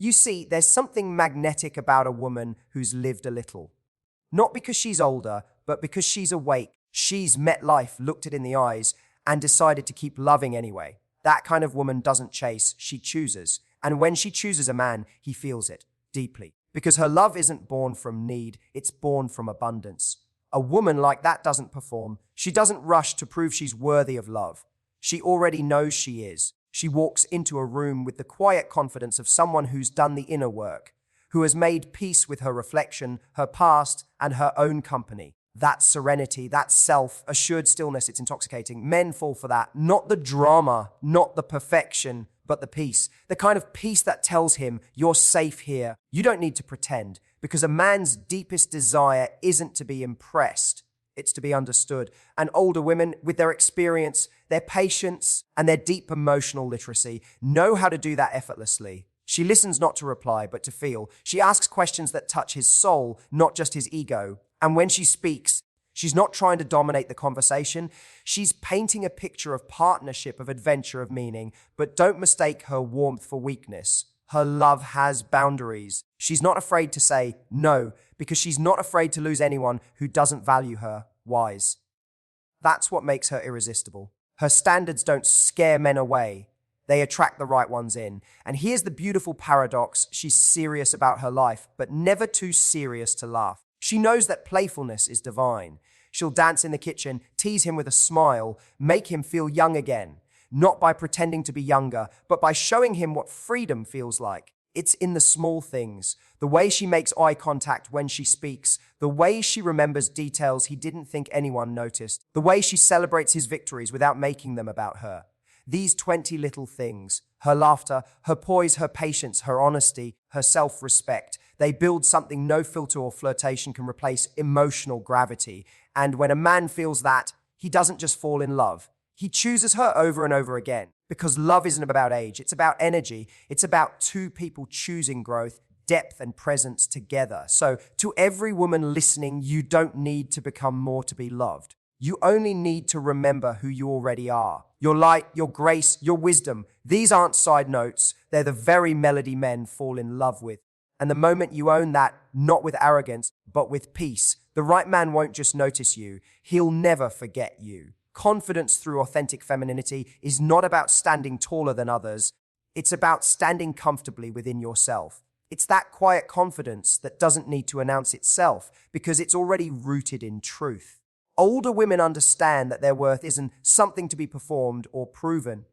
You see, there's something magnetic about a woman who's lived a little. Not because she's older, but because she's awake. She's met life, looked it in the eyes, and decided to keep loving anyway. That kind of woman doesn't chase, she chooses. And when she chooses a man, he feels it deeply. Because her love isn't born from need, it's born from abundance. A woman like that doesn't perform. She doesn't rush to prove she's worthy of love. She already knows she is. She walks into a room with the quiet confidence of someone who's done the inner work, who has made peace with her reflection, her past, and her own company. That serenity, that self-assured stillness, it's intoxicating. Men fall for that. Not the drama, not the perfection, but the peace. The kind of peace that tells him, you're safe here. You don't need to pretend, because a man's deepest desire isn't to be impressed. It's to be understood. And older women, with their experience, their patience, and their deep emotional literacy, know how to do that effortlessly. She listens not to reply, but to feel. She asks questions that touch his soul, not just his ego. And when she speaks, she's not trying to dominate the conversation. She's painting a picture of partnership, of adventure, of meaning. But don't mistake her warmth for weakness. Her love has boundaries. She's not afraid to say no, because she's not afraid to lose anyone who doesn't value her. Wise. That's what makes her irresistible. Her standards don't scare men away. They attract the right ones in. And here's the beautiful paradox. She's serious about her life, but never too serious to laugh. She knows that playfulness is divine. She'll dance in the kitchen, tease him with a smile, make him feel young again. Not by pretending to be younger, but by showing him what freedom feels like. It's in the small things. The way she makes eye contact when she speaks. The way she remembers details he didn't think anyone noticed. The way she celebrates his victories without making them about her. These 20 little things, her laughter, her poise, her patience, her honesty, her self-respect, they build something no filter or flirtation can replace: emotional gravity. And when a man feels that, he doesn't just fall in love. He chooses her over and over again. Because love isn't about age, it's about energy. It's about two people choosing growth, depth, and presence together. So to every woman listening, you don't need to become more to be loved. You only need to remember who you already are. Your light, your grace, your wisdom. These aren't side notes. They're the very melody men fall in love with. And the moment you own that, not with arrogance, but with peace, the right man won't just notice you. He'll never forget you. Confidence through authentic femininity is not about standing taller than others. It's about standing comfortably within yourself. It's that quiet confidence that doesn't need to announce itself because it's already rooted in truth. Older women understand that their worth isn't something to be performed or proven.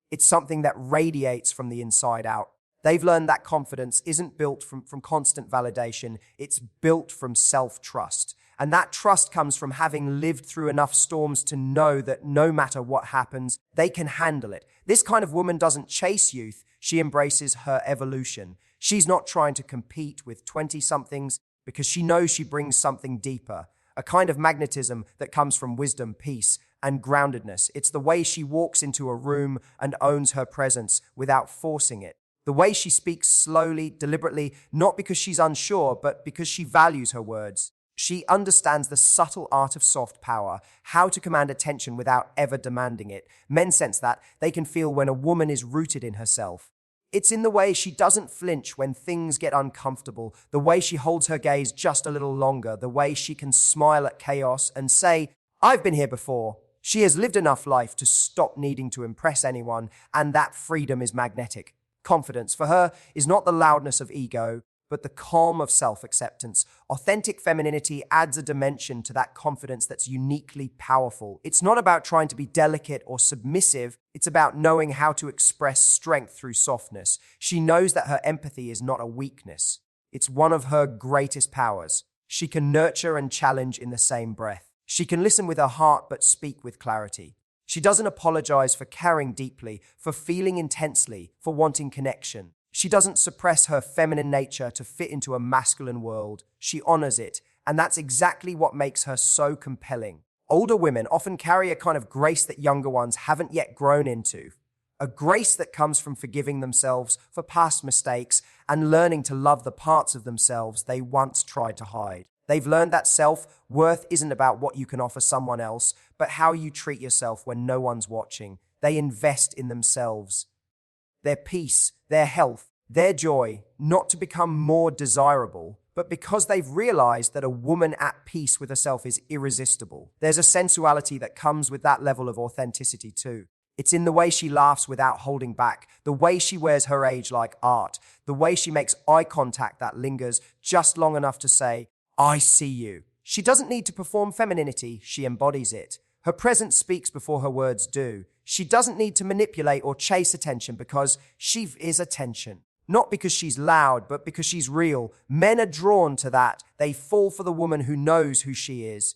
It's something that radiates from the inside out. They've learned that confidence isn't built from constant validation. It's built from self-trust. And that trust comes from having lived through enough storms to know that no matter what happens, they can handle it. This kind of woman doesn't chase youth. She embraces her evolution. She's not trying to compete with 20-somethings because she knows she brings something deeper, a kind of magnetism that comes from wisdom, peace, and groundedness. It's the way she walks into a room and owns her presence without forcing it. The way she speaks slowly, deliberately, not because she's unsure, but because she values her words. She understands the subtle art of soft power, how to command attention without ever demanding it. Men sense that. They can feel when a woman is rooted in herself. It's in the way she doesn't flinch when things get uncomfortable, the way she holds her gaze just a little longer, the way she can smile at chaos and say, "I've been here before." She has lived enough life to stop needing to impress anyone, and that freedom is magnetic. Confidence, for her, is not the loudness of ego, but the calm of self-acceptance. Authentic femininity adds a dimension to that confidence that's uniquely powerful. It's not about trying to be delicate or submissive. It's about knowing how to express strength through softness. She knows that her empathy is not a weakness. It's one of her greatest powers. She can nurture and challenge in the same breath. She can listen with her heart but speak with clarity. She doesn't apologize for caring deeply, for feeling intensely, for wanting connection. She doesn't suppress her feminine nature to fit into a masculine world. She honors it, and that's exactly what makes her so compelling. Older women often carry a kind of grace that younger ones haven't yet grown into. A grace that comes from forgiving themselves for past mistakes and learning to love the parts of themselves they once tried to hide. They've learned that self-worth isn't about what you can offer someone else, but how you treat yourself when no one's watching. They invest in themselves, their peace, their health, Their joy, not to become more desirable, but because they've realized that a woman at peace with herself is irresistible. There's a sensuality that comes with that level of authenticity too. It's in the way she laughs without holding back, the way she wears her age like art, the way she makes eye contact that lingers just long enough to say, I see you. She doesn't need to perform femininity, she embodies it. Her presence speaks before her words do. She doesn't need to manipulate or chase attention because she is attention. Not because she's loud, but because she's real. Men are drawn to that. They fall for the woman who knows who she is.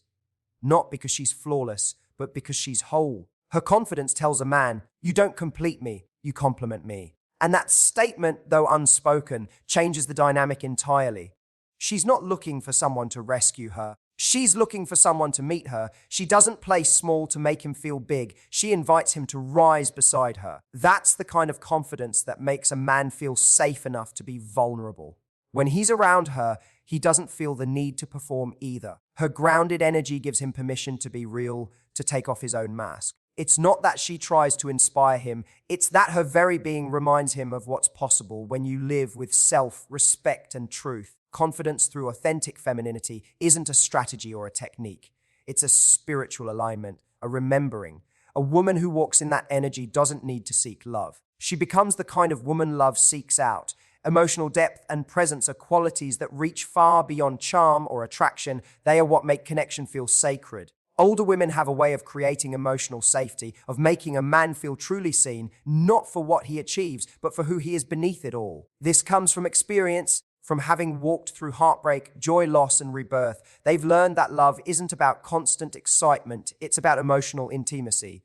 Not because she's flawless, but because she's whole. Her confidence tells a man, you don't complete me, you complement me. And that statement, though unspoken, changes the dynamic entirely. She's not looking for someone to rescue her. She's looking for someone to meet her. She doesn't play small to make him feel big. She invites him to rise beside her. That's the kind of confidence that makes a man feel safe enough to be vulnerable. When he's around her, he doesn't feel the need to perform either. Her grounded energy gives him permission to be real, to take off his own mask. It's not that she tries to inspire him, it's that her very being reminds him of what's possible when you live with self, respect, and truth. Confidence through authentic femininity isn't a strategy or a technique. It's a spiritual alignment, a remembering. A woman who walks in that energy doesn't need to seek love. She becomes the kind of woman love seeks out. Emotional depth and presence are qualities that reach far beyond charm or attraction. They are what make connection feel sacred. Older women have a way of creating emotional safety, of making a man feel truly seen, not for what he achieves, but for who he is beneath it all. This comes from experience, from having walked through heartbreak, joy, loss, and rebirth. They've learned that love isn't about constant excitement, it's about emotional intimacy.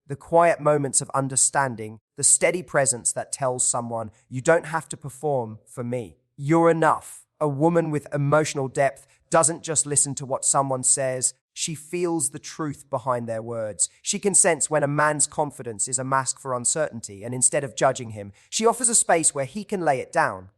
The quiet moments of understanding, the steady presence that tells someone, you don't have to perform for me. You're enough. A woman with emotional depth doesn't just listen to what someone says, she feels the truth behind their words. She can sense when a man's confidence is a mask for uncertainty, and instead of judging him, she offers a space where he can lay it down.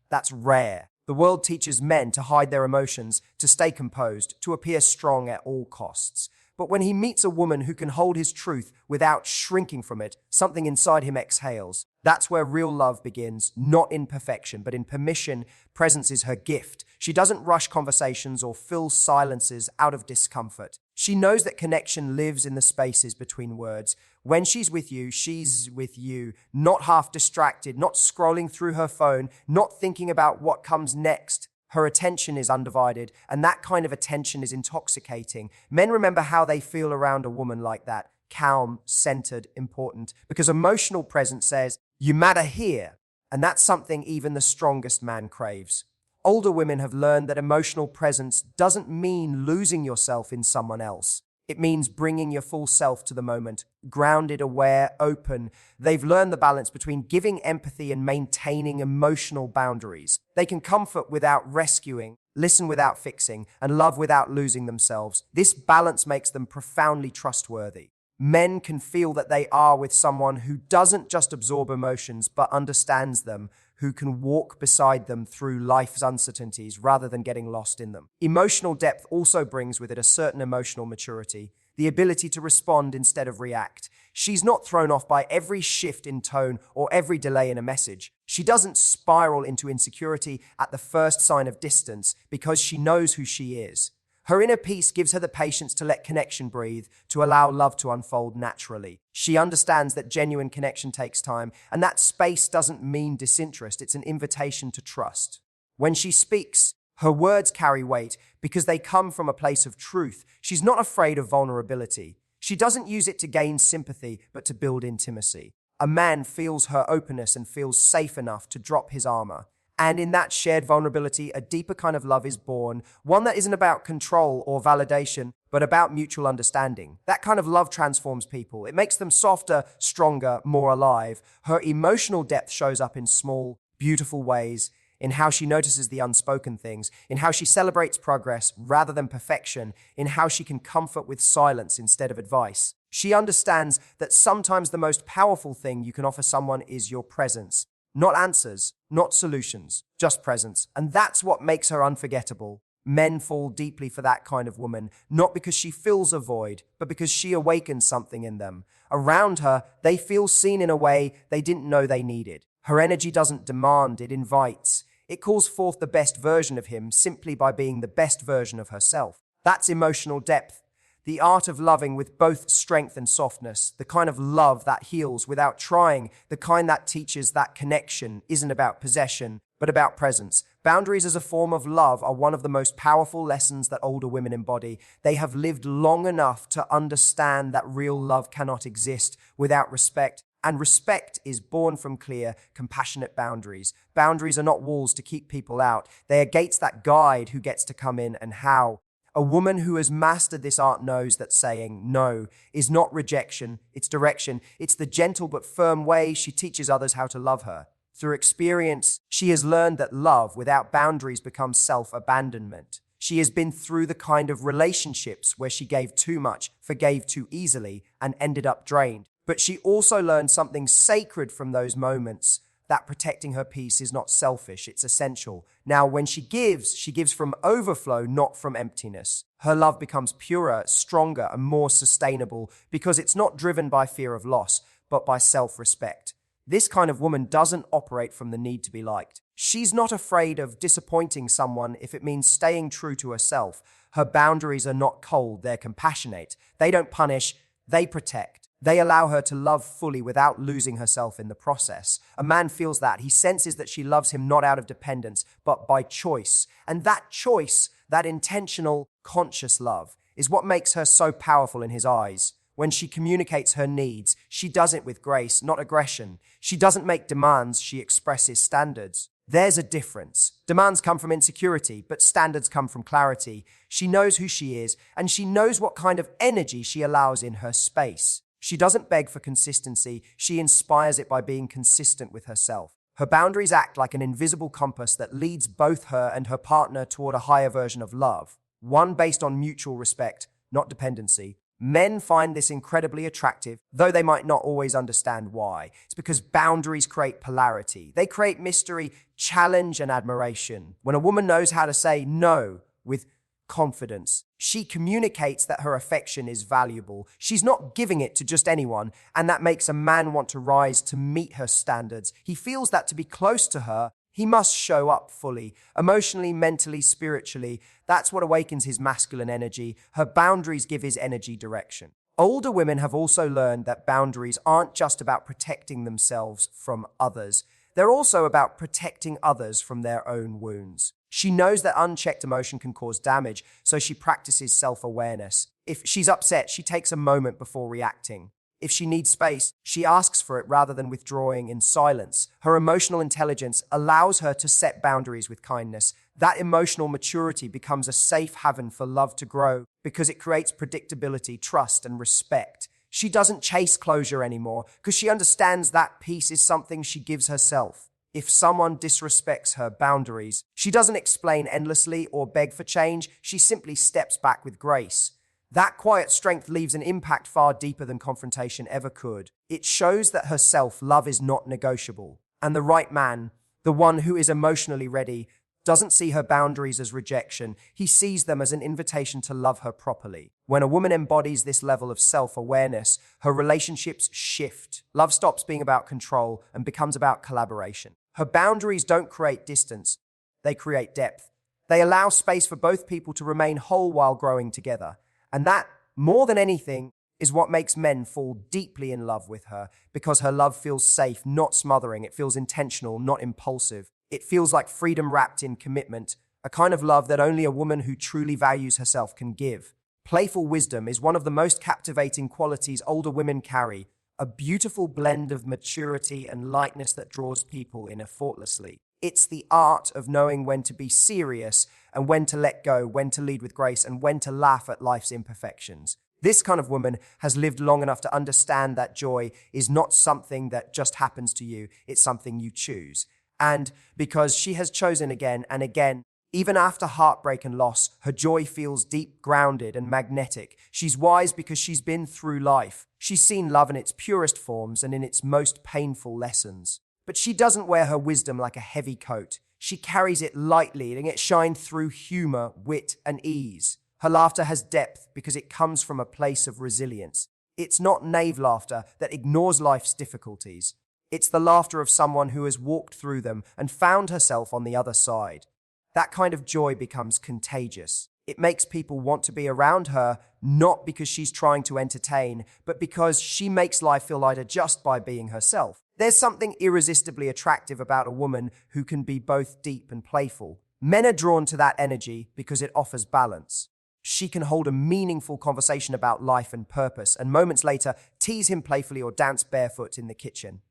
That's rare. The world teaches men to hide their emotions, to stay composed, to appear strong at all costs. But when he meets a woman who can hold his truth without shrinking from it, something inside him exhales. That's where real love begins, not in perfection, but in permission. Presence is her gift. She doesn't rush conversations or fill silences out of discomfort. She knows that connection lives in the spaces between words. When she's with you, not half distracted, not scrolling through her phone, not thinking about what comes next. Her attention is undivided, and that kind of attention is intoxicating. Men remember how they feel around a woman like that, calm, centered, important, because emotional presence says, you matter here, and that's something even the strongest man craves. Older women have learned that emotional presence doesn't mean losing yourself in someone else. It means bringing your full self to the moment, grounded, aware, open. They've learned the balance between giving empathy and maintaining emotional boundaries. They can comfort without rescuing, listen without fixing, and love without losing themselves. This balance makes them profoundly trustworthy. Men can feel that they are with someone who doesn't just absorb emotions, but understands them, who can walk beside them through life's uncertainties rather than getting lost in them. Emotional depth also brings with it a certain emotional maturity, the ability to respond instead of react. She's not thrown off by every shift in tone or every delay in a message. She doesn't spiral into insecurity at the first sign of distance because she knows who she is. Her inner peace gives her the patience to let connection breathe, to allow love to unfold naturally. She understands that genuine connection takes time, and that space doesn't mean disinterest, it's an invitation to trust. When she speaks, her words carry weight because they come from a place of truth. She's not afraid of vulnerability. She doesn't use it to gain sympathy, but to build intimacy. A man feels her openness and feels safe enough to drop his armor. And in that shared vulnerability, a deeper kind of love is born, one that isn't about control or validation, but about mutual understanding. That kind of love transforms people. It makes them softer, stronger, more alive. Her emotional depth shows up in small, beautiful ways, in how she notices the unspoken things, in how she celebrates progress rather than perfection, in how she can comfort with silence instead of advice. She understands that sometimes the most powerful thing you can offer someone is your presence. Not answers, not solutions, just presence. And that's what makes her unforgettable. Men fall deeply for that kind of woman, not because she fills a void, but because she awakens something in them. Around her, they feel seen in a way they didn't know they needed. Her energy doesn't demand, it invites. It calls forth the best version of him simply by being the best version of herself. That's emotional depth. The art of loving with both strength and softness, the kind of love that heals without trying, the kind that teaches that connection isn't about possession, but about presence. Boundaries as a form of love are one of the most powerful lessons that older women embody. They have lived long enough to understand that real love cannot exist without respect, and respect is born from clear, compassionate boundaries. Boundaries are not walls to keep people out. They are gates that guide who gets to come in and how. A woman who has mastered this art knows that saying no is not rejection, it's direction. It's the gentle but firm way she teaches others how to love her. Through experience, she has learned that love without boundaries becomes self-abandonment. She has been through the kind of relationships where she gave too much, forgave too easily, and ended up drained. But she also learned something sacred from those moments, that protecting her peace is not selfish, it's essential. Now, when she gives from overflow, not from emptiness. Her love becomes purer, stronger, and more sustainable because it's not driven by fear of loss, but by self-respect. This kind of woman doesn't operate from the need to be liked. She's not afraid of disappointing someone if it means staying true to herself. Her boundaries are not cold, they're compassionate. They don't punish, they protect. They allow her to love fully without losing herself in the process. A man feels that. He senses that she loves him not out of dependence, but by choice. And that choice, that intentional, conscious love, is what makes her so powerful in his eyes. When she communicates her needs, she does it with grace, not aggression. She doesn't make demands, she expresses standards. There's a difference. Demands come from insecurity, but standards come from clarity. She knows who she is, and she knows what kind of energy she allows in her space. She doesn't beg for consistency, she inspires it by being consistent with herself. Her boundaries act like an invisible compass that leads both her and her partner toward a higher version of love, one based on mutual respect, not dependency. Men find this incredibly attractive, though they might not always understand why. It's because boundaries create polarity. They create mystery, challenge, and admiration. When a woman knows how to say no with confidence, she communicates that her affection is valuable. She's not giving it to just anyone, and that makes a man want to rise to meet her standards. He feels that to be close to her, he must show up fully, emotionally, mentally, spiritually. That's what awakens his masculine energy. Her boundaries give his energy direction. Older women have also learned that boundaries aren't just about protecting themselves from others. They're also about protecting others from their own wounds. She knows that unchecked emotion can cause damage, so she practices self-awareness. If she's upset, she takes a moment before reacting. If she needs space, she asks for it rather than withdrawing in silence. Her emotional intelligence allows her to set boundaries with kindness. That emotional maturity becomes a safe haven for love to grow because it creates predictability, trust, and respect. She doesn't chase closure anymore because she understands that peace is something she gives herself. If someone disrespects her boundaries, she doesn't explain endlessly or beg for change. She simply steps back with grace. That quiet strength leaves an impact far deeper than confrontation ever could. It shows that her self-love is not negotiable. And the right man, the one who is emotionally ready, doesn't see her boundaries as rejection. He sees them as an invitation to love her properly. When a woman embodies this level of self-awareness, her relationships shift. Love stops being about control and becomes about collaboration. Her boundaries don't create distance, they create depth. They allow space for both people to remain whole while growing together. And that, more than anything, is what makes men fall deeply in love with her, because her love feels safe, not smothering. It feels intentional, not impulsive. It feels like freedom wrapped in commitment, a kind of love that only a woman who truly values herself can give. Playful wisdom is one of the most captivating qualities older women carry, a beautiful blend of maturity and lightness that draws people in effortlessly. It's the art of knowing when to be serious and when to let go, when to lead with grace, and when to laugh at life's imperfections. This kind of woman has lived long enough to understand that joy is not something that just happens to you, it's something you choose. And because she has chosen again and again, even after heartbreak and loss, her joy feels deep, grounded, and magnetic. She's wise because she's been through life. She's seen love in its purest forms and in its most painful lessons. But she doesn't wear her wisdom like a heavy coat. She carries it lightly, letting it shine through humor, wit, and ease. Her laughter has depth because it comes from a place of resilience. It's not naive laughter that ignores life's difficulties. It's the laughter of someone who has walked through them and found herself on the other side. That kind of joy becomes contagious. It makes people want to be around her, not because she's trying to entertain, but because she makes life feel lighter just by being herself. There's something irresistibly attractive about a woman who can be both deep and playful. Men are drawn to that energy because it offers balance. She can hold a meaningful conversation about life and purpose, and moments later tease him playfully or dance barefoot in the kitchen.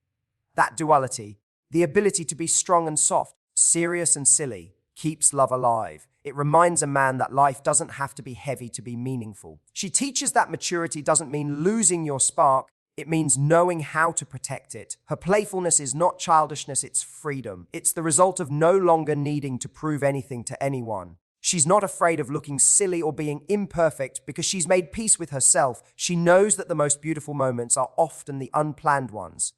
That duality, the ability to be strong and soft, serious and silly, keeps love alive. It reminds a man that life doesn't have to be heavy to be meaningful. She teaches that maturity doesn't mean losing your spark, it means knowing how to protect it. Her playfulness is not childishness, it's freedom. It's the result of no longer needing to prove anything to anyone. She's not afraid of looking silly or being imperfect because she's made peace with herself. She knows that the most beautiful moments are often the unplanned ones.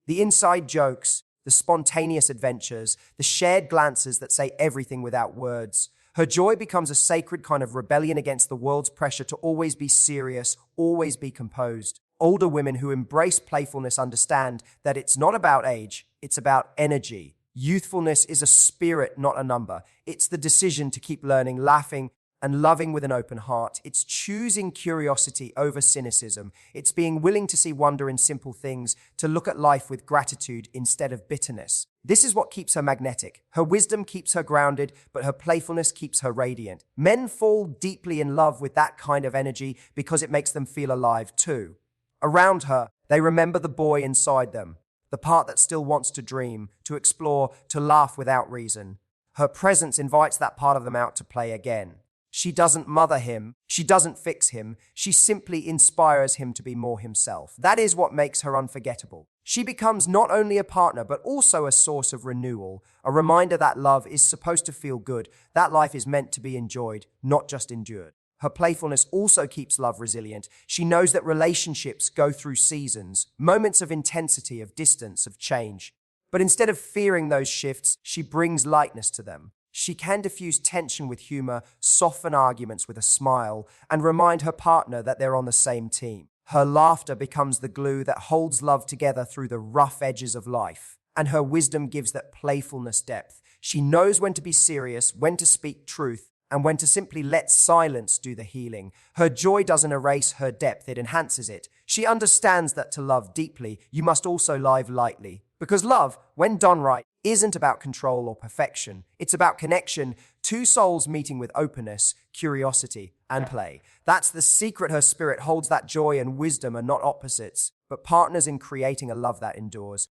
The inside jokes, the spontaneous adventures, the shared glances that say everything without words. Her joy becomes a sacred kind of rebellion against the world's pressure to always be serious, always be composed. Older women who embrace playfulness understand that it's not about age, it's about energy. Youthfulness is a spirit, not a number. It's the decision to keep learning, laughing, and loving with an open heart. It's choosing curiosity over cynicism. It's being willing to see wonder in simple things, to look at life with gratitude instead of bitterness. This is what keeps her magnetic. Her wisdom keeps her grounded, but her playfulness keeps her radiant. Men fall deeply in love with that kind of energy because it makes them feel alive too. Around her, they remember the boy inside them, the part that still wants to dream, to explore, to laugh without reason. Her presence invites that part of them out to play again. She doesn't mother him, she doesn't fix him, she simply inspires him to be more himself. That is what makes her unforgettable. She becomes not only a partner, but also a source of renewal, a reminder that love is supposed to feel good, that life is meant to be enjoyed, not just endured. Her playfulness also keeps love resilient. She knows that relationships go through seasons, moments of intensity, of distance, of change. But instead of fearing those shifts, she brings lightness to them. She can diffuse tension with humor, soften arguments with a smile, and remind her partner that they're on the same team. Her laughter becomes the glue that holds love together through the rough edges of life. And her wisdom gives that playfulness depth. She knows when to be serious, when to speak truth, and when to simply let silence do the healing. Her joy doesn't erase her depth, it enhances it. She understands that to love deeply, you must also live lightly. Because love, when done right, isn't about control or perfection. It's about connection, two souls meeting with openness, curiosity, and play. That's the secret. Her spirit holds that joy and wisdom are not opposites, but partners in creating a love that endures.